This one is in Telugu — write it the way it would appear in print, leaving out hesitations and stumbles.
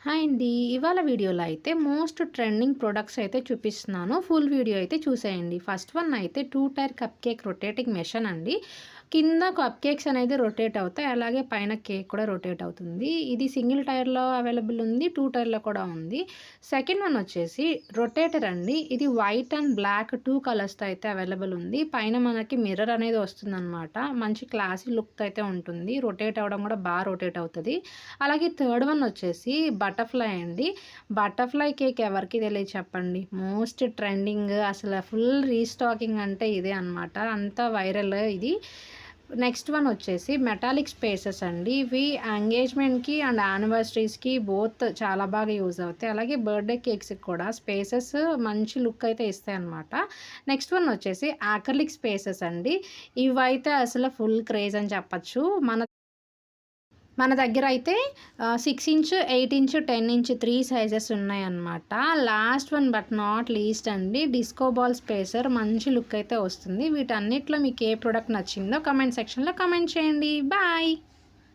హాయ్ అండి. ఇవాళ వీడియోలో అయితే మోస్ట్ ట్రెండింగ్ ప్రొడక్ట్స్ అయితే చూపిస్తున్నాను. ఫుల్ వీడియో అయితే చూసేయండి. ఫస్ట్ వన్ అయితే 2 tier cupcake rotating machine అండి. కింద కప్ కేక్స్ అనేది రొటేట్ అవుతాయి. అలాగే పైన కేక్ కూడా రొటేట్ అవుతుంది. ఇది సింగిల్ టైర్‌లో అవైలబుల్ ఉంది. 2 టైర్‌లో కూడా ఉంది. సెకండ్ వన్ వచ్చేసి రొటేటర్ అండి. ఇది వైట్ అండ్ బ్లాక్ 2 కలర్స్‌తో అయితే అవైలబుల్ ఉంది. పైన మనకి మిర్రర్ అనేది వస్తుందనమాట. మంచి క్లాసీ లుక్‌తో అయితే ఉంటుంది. రొటేట్ అవ్వడం కూడా రొటేట్ అవుతది. అలాగే థర్డ్ వన్ వచ్చేసి బటర్‌ఫ్లై అండి. బటర్‌ఫ్లై కేక్ ఎవరికీ తెలియదు చెప్పండి. మోస్ట్ ట్రెండింగ్ అసలు ఫుల్ రీస్టాకింగ్ అంటే ఇదే అనమాట. అంత వైరల్ ఇది. నెక్స్ట్ వన్ వచ్చేసి మెటాలిక్ స్పేసెస్ అండి. ఇవి ఎంగేజ్మెంట్‌కి అండ్ యానివర్సరీస్‌కి బోత్ చాలా బాగా యూజ్ అవుతాయి. అలాగే బర్త్‌డే కేక్స్‌కి కూడా స్పేసెస్ మంచి లుక్ అయితే ఇస్తాయన్నమాట. నెక్స్ట్ వన్ వచ్చేసి యాక్రిలిక్ స్పేసెస్ అండి. ఇవైతే అసలు ఫుల్ క్రేజ్ అని చెప్పొచ్చు. మన దగ్గరైతే 6 ఇంచ్, 8 ఇంచ్, 10 ఇంచ్ 3 సైజెస్ ఉన్నాయన్నమాట. Last one but not least అండి డిస్కో బాల్ స్పేసర్ మంచి లుక్ అయితే వస్తుంది. వీటన్నిటిలో మీకు ఏ ప్రొడక్ట్ నచ్చిందో కామెంట్ సెక్షన్‌లో కామెంట్ చేయండి. బాయ్.